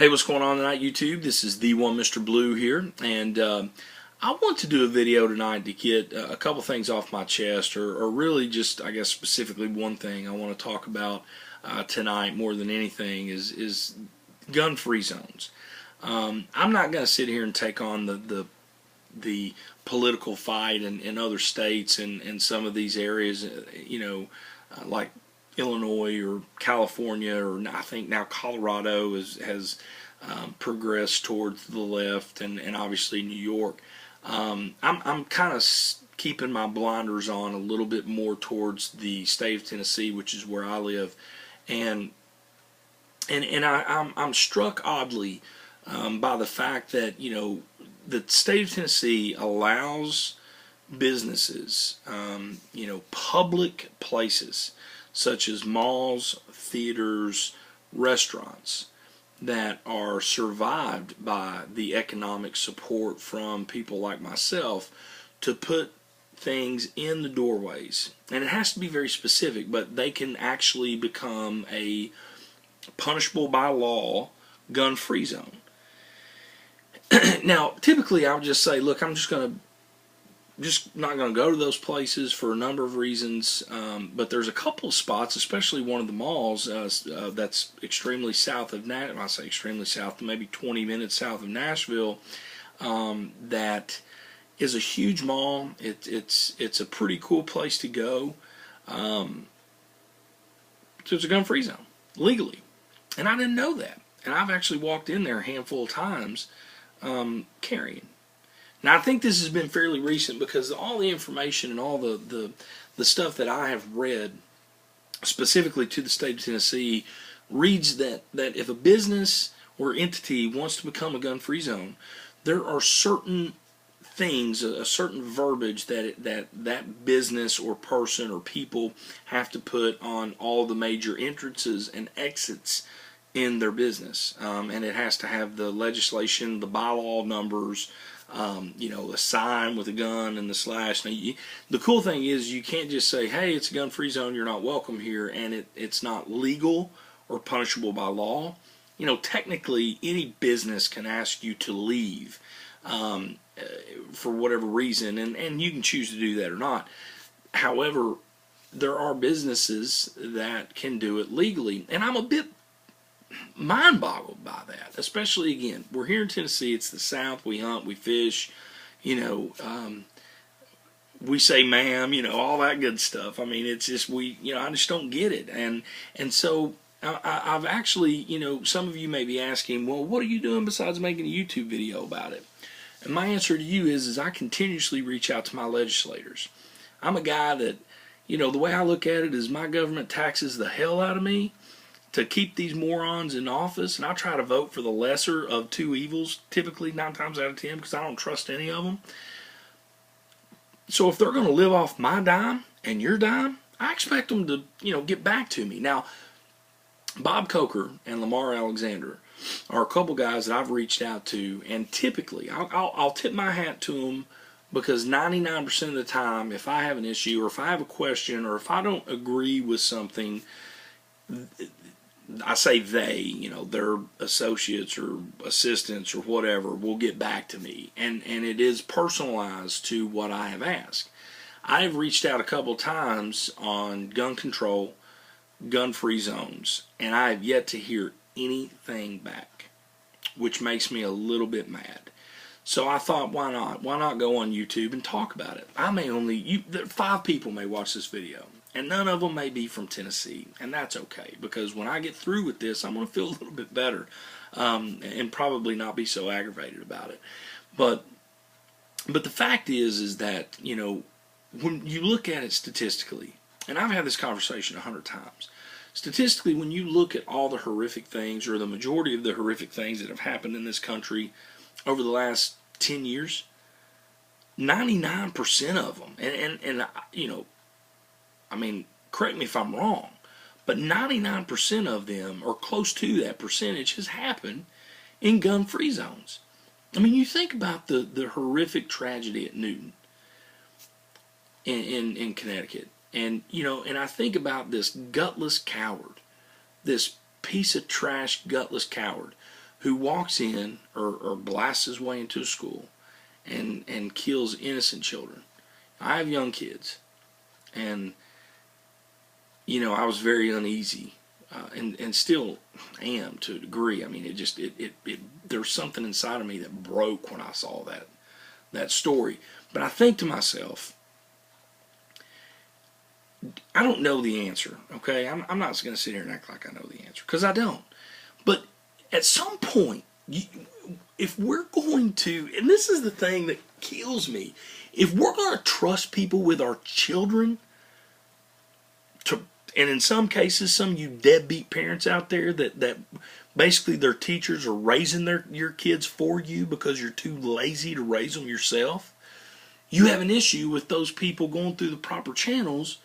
Hey, what's going on tonight, YouTube? This is the one Mr. Blue here, and I want to do a video tonight to get a couple things off my chest, or really just, I guess, specifically one thing I want to talk about tonight more than anything is gun-free zones. I'm not going to sit here and take on the political fight in other states and some of these areas, like Illinois or California, or I think now Colorado has progressed towards the left, and obviously New York. I'm kind of keeping my blinders on a little bit more towards the state of Tennessee, which is where I live, and I'm struck oddly by the fact that the state of Tennessee allows businesses, public places such as malls, theaters, restaurants that are survived by the economic support from people like myself to put things in the doorways. And it has to be very specific, but they can actually become a punishable by law gun-free zone. Now, typically I would just say, look, I'm just not going to go to those places for a number of reasons, but there's a couple of spots, especially one of the malls that's extremely south of Nashville. I say extremely south, maybe 20 minutes south of Nashville, that is a huge mall. It's a pretty cool place to go. So it's a gun-free zone, legally. And I didn't know that. And I've actually walked in there a handful of times carrying. Now, I think this has been fairly recent because all the information and all the stuff that I have read specifically to the state of Tennessee reads that if a business or entity wants to become a gun-free zone, there are certain things, a certain verbiage that business or person or people have to put on all the major entrances and exits in their business. And it has to have the legislation, the bylaw numbers, a sign with a gun and the slash. Now, the cool thing is you can't just say, hey, it's a gun-free zone, you're not welcome here, and it's not legal or punishable by law. Technically, any business can ask you to leave for whatever reason, and you can choose to do that or not. However, there are businesses that can do it legally, and I'm a bit mind-boggled by that. Especially, again, we're here in Tennessee, it's the South, we hunt, we fish, we say ma'am, all that good stuff. I mean, it's just, I just don't get it. And so I've actually, some of you may be asking, well, what are you doing besides making a YouTube video about it? And my answer to you is I continuously reach out to my legislators. I'm a guy that, the way I look at it is my government taxes the hell out of me to keep these morons in office, and I try to vote for the lesser of two evils, typically 9 times out of 10, because I don't trust any of them. So if they're going to live off my dime and your dime, I expect them to, get back to me. Now, Bob Coker and Lamar Alexander are a couple guys that I've reached out to, and typically, I'll tip my hat to them, because 99% of the time, if I have an issue, or if I have a question, or if I don't agree with something, I say they, their associates or assistants or whatever will get back to me. And it is personalized to what I have asked. I have reached out a couple times on gun control, gun-free zones, and I have yet to hear anything back, which makes me a little bit mad. So I thought, why not? Why not go on YouTube and talk about it? 5 people may watch this video, and none of them may be from Tennessee, and that's okay, because when I get through with this, I'm going to feel a little bit better, and probably not be so aggravated about it. But the fact is that, when you look at it statistically, and I've had this conversation 100 times, statistically, when you look at all the horrific things, or the majority of the horrific things that have happened in this country over the last 10 years, 99% of them, and I mean, correct me if I'm wrong, but 99% of them, or close to that percentage, has happened in gun-free zones. I mean, you think about the horrific tragedy at Newton in Connecticut, and and I think about this gutless coward, this piece of trash, gutless coward, who walks in or blasts his way into a school and kills innocent children. I have young kids, and I was very uneasy, and still am to a degree. I mean, there's something inside of me that broke when I saw that story. But I think to myself, I don't know the answer, okay? I'm not going to sit here and act like I know the answer, because I don't. But at some point, if we're going to, and this is the thing that kills me, if we're going to trust people with our children, and in some cases, some of you deadbeat parents out there that basically their teachers are raising your kids for you because you're too lazy to raise them yourself, you have an issue with those people going through the proper channels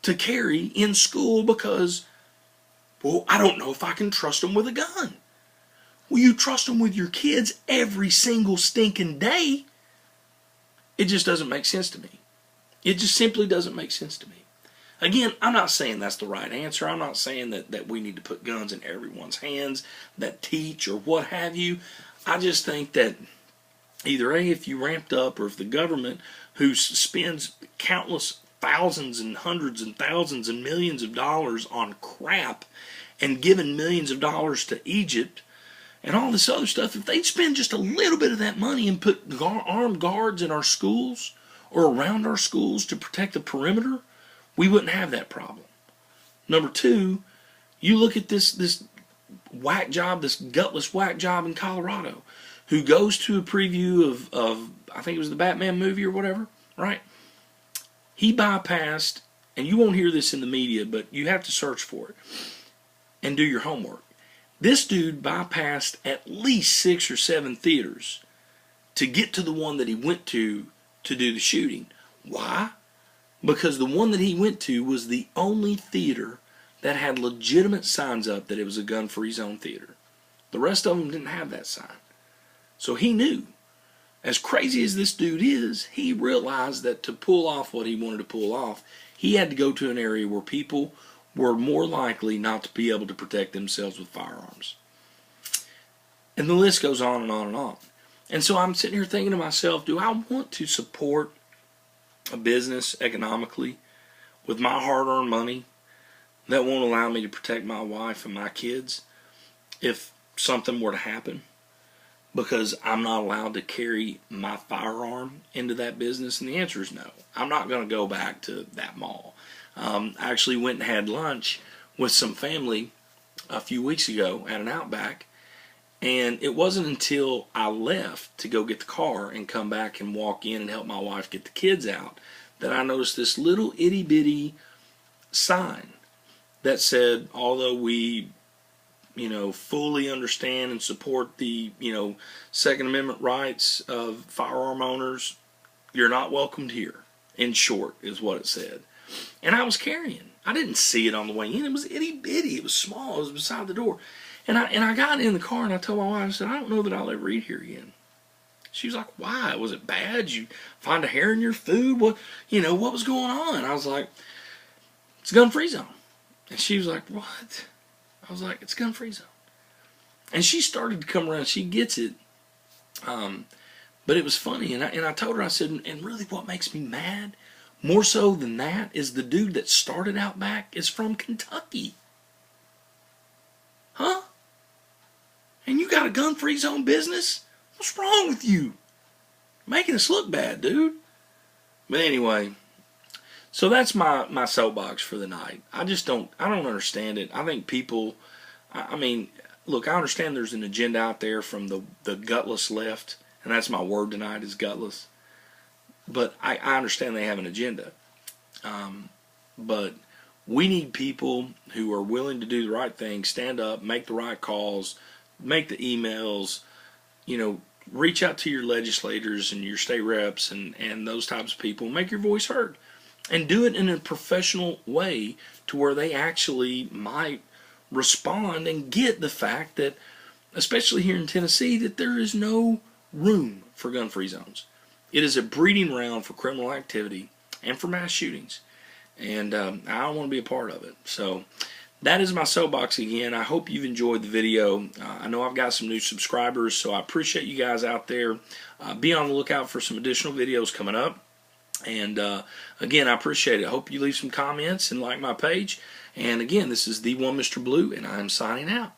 to carry in school because, well, I don't know if I can trust them with a gun. Well, you trust them with your kids every single stinking day. It just doesn't make sense to me. It just simply doesn't make sense to me. Again, I'm not saying that's the right answer. I'm not saying that we need to put guns in everyone's hands that teach or what have you. I just think that either A, if you ramped up, or if the government, who spends countless thousands and hundreds and thousands and millions of dollars on crap and giving millions of dollars to Egypt and all this other stuff, if they'd spend just a little bit of that money and put armed guards in our schools or around our schools to protect the perimeter, we wouldn't have that problem. Number two, you look at this whack job, this gutless whack job in Colorado, who goes to a preview of I think it was the Batman movie or whatever, right? He bypassed, and you won't hear this in the media, but you have to search for it and do your homework. This dude bypassed at least 6 or 7 theaters to get to the one that he went to do the shooting. Why? Because the one that he went to was the only theater that had legitimate signs up that it was a gun-free zone theater. The rest of them didn't have that sign. So he knew. As crazy as this dude is, he realized that to pull off what he wanted to pull off, he had to go to an area where people were more likely not to be able to protect themselves with firearms. And the list goes on and on and on. And so I'm sitting here thinking to myself, do I want to support a business economically with my hard-earned money that won't allow me to protect my wife and my kids if something were to happen? Because I'm not allowed to carry my firearm into that business? And the answer is no. I'm not going to go back to that mall. I actually went and had lunch with some family a few weeks ago at an Outback, and it wasn't until I left to go get the car and come back and walk in and help my wife get the kids out that I noticed this little itty-bitty sign that said, although we fully understand and support the, Second Amendment rights of firearm owners, you're not welcomed here, in short, is what it said. And I was carrying. I didn't see it on the way in. It was itty-bitty. It was small. It was beside the door. And I got in the car and I told my wife, I said, I don't know that I'll ever eat here again. She was like, why? Was it bad? Did you find a hair in your food? What was going on? I was like, it's a gun-free zone. And she was like, what? I was like, it's gun-free zone. And she started to come around. She gets it. But it was funny. And I told her, I said, and really what makes me mad, more so than that, is the dude that started Outback is from Kentucky. Huh? And you got a gun-free zone business? What's wrong with you? Making us look bad, dude. But anyway, so that's my soapbox for the night. I don't understand it. I think people, look, I understand there's an agenda out there from the gutless left, and that's my word tonight, is gutless. But I understand they have an agenda. But we need people who are willing to do the right thing, stand up, make the right calls, make the emails, reach out to your legislators and your state reps and those types of people, make your voice heard. And do it in a professional way to where they actually might respond and get the fact that, especially here in Tennessee, that there is no room for gun-free zones. It is a breeding ground for criminal activity and for mass shootings. And I don't want to be a part of it. So that is my soapbox again. I hope you've enjoyed the video. I know I've got some new subscribers, so I appreciate you guys out there. Be on the lookout for some additional videos coming up. And again, I appreciate it. I hope you leave some comments and like my page. And again, this is the one Mr. Blue, and I'm signing out.